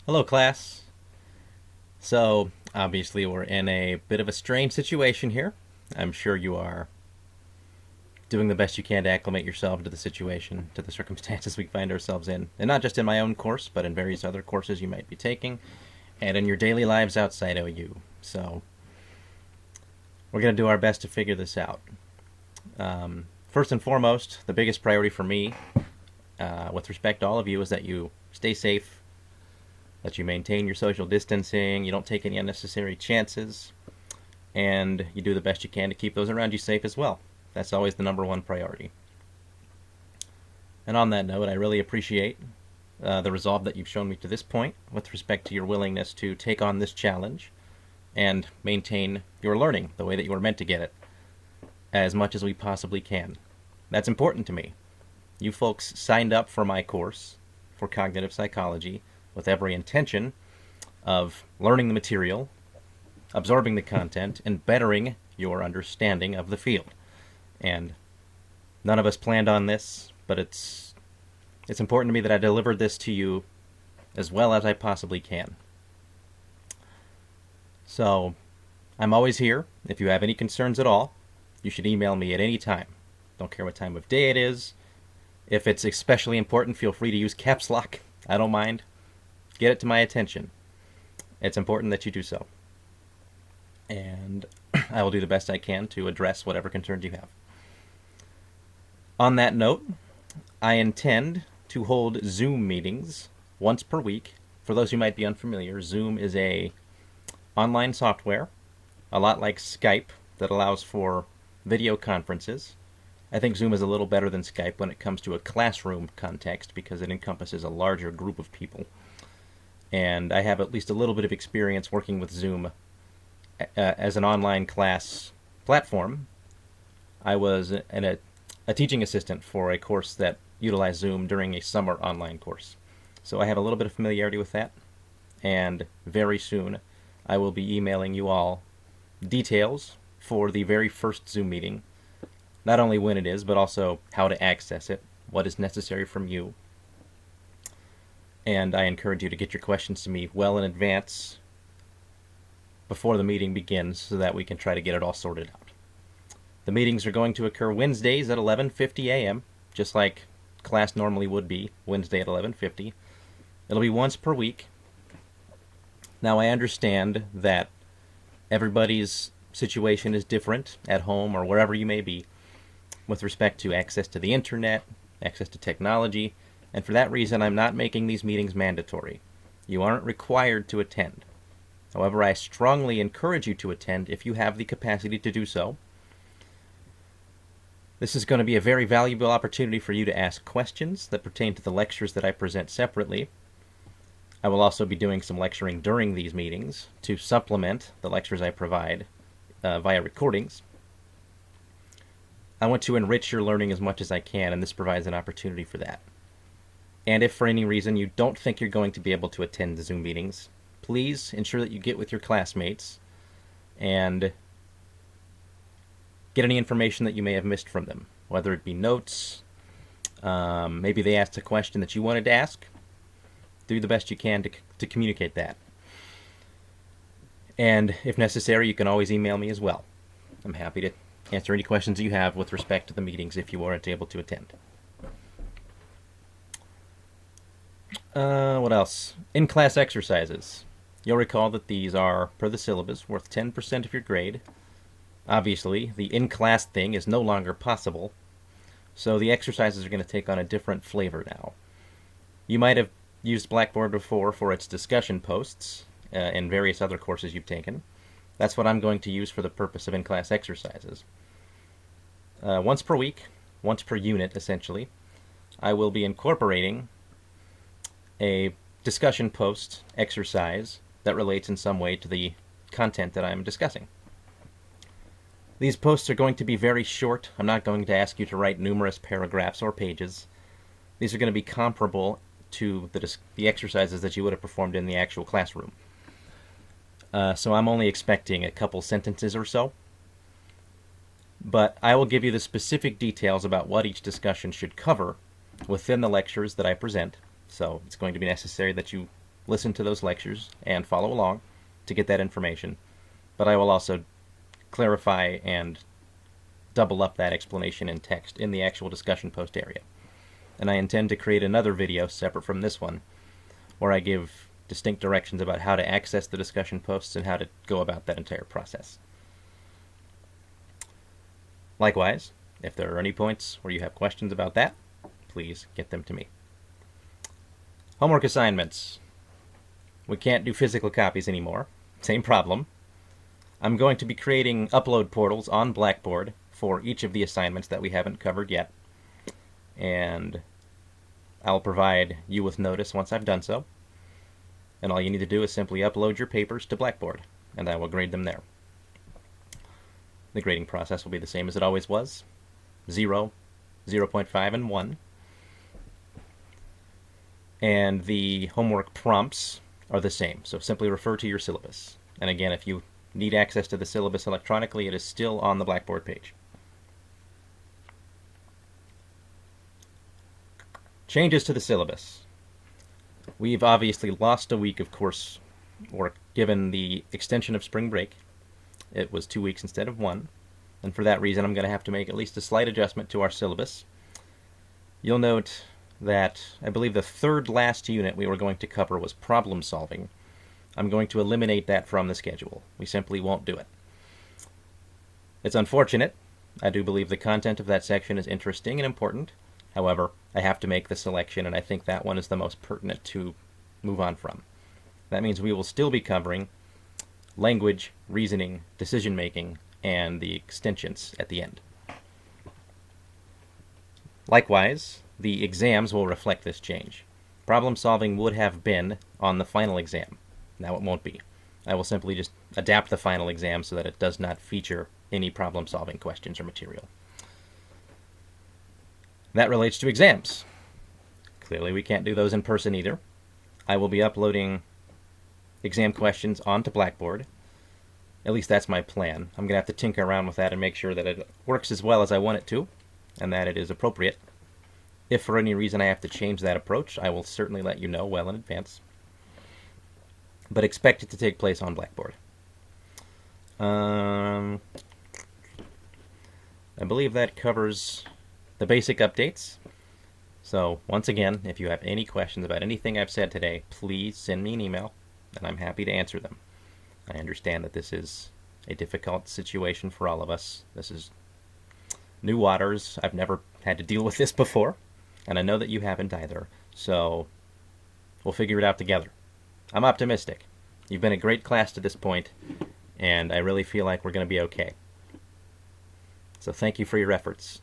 Hello, class. So, obviously, we're in a bit of a strange situation here. I'm sure you are doing the best you can to acclimate yourself to the situation, to the circumstances we find ourselves in. And not just in my own course, but in various other courses you might be taking, and in your daily lives outside OU. So, we're going to do our best to figure this out. First and foremost, the biggest priority for me, with respect to all of you, is that you stay safe, that you maintain your social distancing, you don't take any unnecessary chances, and you do the best you can to keep those around you safe as well. That's always the number one priority. And on that note, I really appreciate the resolve that you've shown me to this point with respect to your willingness to take on this challenge and maintain your learning the way that you were meant to get it as much as we possibly can. That's important to me. You folks signed up for my course for cognitive psychology with every intention of learning the material, absorbing the content, and bettering your understanding of the field. And none of us planned on this, but it's important to me that I delivered this to you as well as I possibly can. So, I'm always here. If you have any concerns at all, you should email me at any time. Don't care what time of day it is. If it's especially important, feel free to use caps lock. I don't mind. Get it to my attention. It's important that you do so. And I will do the best I can to address whatever concerns you have. On that note, I intend to hold Zoom meetings once per week. For those who might be unfamiliar, Zoom is a online software, a lot like Skype, that allows for video conferences. I think Zoom is a little better than Skype when it comes to a classroom context because it encompasses a larger group of people. And I have at least a little bit of experience working with Zoom as an online class platform. I was a teaching assistant for a course that utilized Zoom during a summer online course. So I have a little bit of familiarity with that. And very soon I will be emailing you all details for the very first Zoom meeting. Not only when it is, but also how to access it, what is necessary from you. And I encourage you to get your questions to me well in advance before the meeting begins so that we can try to get it all sorted out. The meetings are going to occur Wednesdays at 11:50 a.m., just like class normally would be, Wednesday at 11:50. It'll be once per week. Now, I understand that everybody's situation is different at home or wherever you may be with respect to access to the internet, access to technology, and for that reason, I'm not making these meetings mandatory. You aren't required to attend. However, I strongly encourage you to attend if you have the capacity to do so. This is going to be a very valuable opportunity for you to ask questions that pertain to the lectures that I present separately. I will also be doing some lecturing during these meetings to supplement the lectures I provide via recordings. I want to enrich your learning as much as I can, and this provides an opportunity for that. And if for any reason you don't think you're going to be able to attend the Zoom meetings, please ensure that you get with your classmates and get any information that you may have missed from them, whether it be notes, maybe they asked a question that you wanted to ask. Do the best you can to communicate that. And if necessary, you can always email me as well. I'm happy to answer any questions you have with respect to the meetings if you weren't able to attend. What else? In-class exercises. You'll recall that these are, per the syllabus, worth 10% of your grade. Obviously, the in-class thing is no longer possible, so the exercises are going to take on a different flavor now. You might have used Blackboard before for its discussion posts in various other courses you've taken. That's what I'm going to use for the purpose of in-class exercises. Once per week, once per unit, essentially, I will be incorporating a discussion post exercise that relates in some way to the content that I'm discussing. These posts are going to be very short. I'm not going to ask you to write numerous paragraphs or pages. These are going to be comparable to the exercises that you would have performed in the actual classroom. So I'm only expecting a couple sentences or so. But I will give you the specific details about what each discussion should cover within the lectures that I present. So it's going to be necessary that you listen to those lectures and follow along to get that information, but I will also clarify and double up that explanation in text in the actual discussion post area. And I intend to create another video separate from this one where I give distinct directions about how to access the discussion posts and how to go about that entire process. Likewise, if there are any points where you have questions about that, please get them to me. Homework assignments. We can't do physical copies anymore. Same problem. I'm going to be creating upload portals on Blackboard for each of the assignments that we haven't covered yet. And I'll provide you with notice once I've done so. And all you need to do is simply upload your papers to Blackboard, and I will grade them there. The grading process will be the same as it always was. 0, 0.5, and 1. And the homework prompts are the same, so simply refer to your syllabus. And again, if you need access to the syllabus electronically, it is still on the Blackboard page. Changes to the syllabus. We've obviously lost a week of course work given the extension of spring break. It was 2 weeks instead of 1, and for that reason I'm going to have to make at least a slight adjustment to our syllabus. You'll note that I believe the third last unit we were going to cover was problem solving. I'm going to eliminate that from the schedule. We simply won't do it. It's unfortunate. I do believe the content of that section is interesting and important. However, I have to make the selection, and I think that one is the most pertinent to move on from. That means we will still be covering language, reasoning, decision-making, and the extensions at the end. Likewise, the exams will reflect this change. Problem solving would have been on the final exam. Now it won't be. I will simply just adapt the final exam so that it does not feature any problem solving questions or material. That relates to exams. Clearly we can't do those in person either. I will be uploading exam questions onto Blackboard. At least that's my plan. I'm going to have to tinker around with that and make sure that it works as well as I want it to, and that it is appropriate. If for any reason I have to change that approach, I will certainly let you know well in advance. But expect it to take place on Blackboard. I believe that covers the basic updates. So once again, if you have any questions about anything I've said today, please send me an email, and I'm happy to answer them. I understand that this is a difficult situation for all of us. This is new waters. I've never had to deal with this before, and I know that you haven't either. So we'll figure it out together. I'm optimistic. You've been a great class to this point, and I really feel like we're going to be okay. So thank you for your efforts.